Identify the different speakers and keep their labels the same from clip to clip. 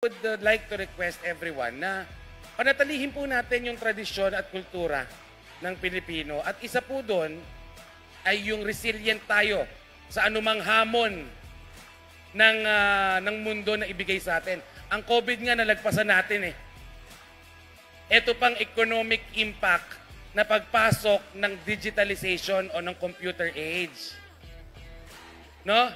Speaker 1: would like to request everyone na panatilihin po natin yung tradisyon at kultura ng Pilipino. At isa po doon ay yung resilient tayo sa anumang hamon ng mundo na ibigay sa atin. Ang COVID nga nalagpasan natin eh. Ito pang economic impact na pagpasok ng digitalization o ng computer age. No?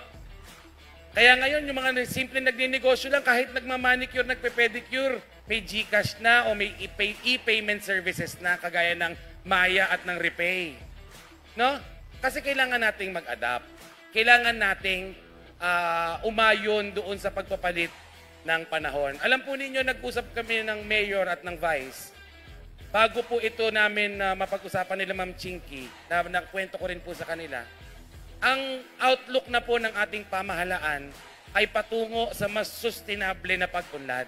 Speaker 1: Kaya ngayon, yung mga simple nagninegosyo lang, kahit nagmamanicure, nagpe-pedicure, may GCash na o may e-payment services na, kagaya ng Maya at ng Repay. No? Kasi kailangan nating mag-adapt. Kailangan nating umayon doon sa pagpapalit ng panahon. Alam po ninyo, nag-usap kami ng mayor at ng vice. Bago po ito namin mapag-usapan nila Ma'am Chinky, na nakwento ko rin po sa kanila, ang outlook na po ng ating pamahalaan ay patungo sa mas sustainable na pag-unlad.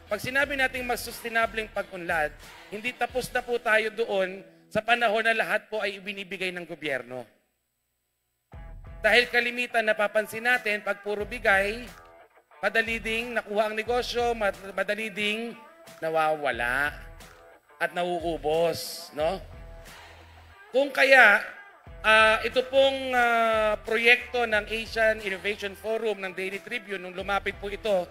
Speaker 1: Pag sinabi nating mas sustainable pag-unlad, hindi tapos na po tayo doon sa panahon na lahat po ay ibinibigay ng gobyerno. Dahil kalimitan napapansin natin, pag puro bigay, madali ding nakuha ang negosyo, madali ding nawawala at nauubos. No? Kung kaya, ito pong proyekto ng Asian Innovation Forum ng Daily Tribune, nung lumapit po ito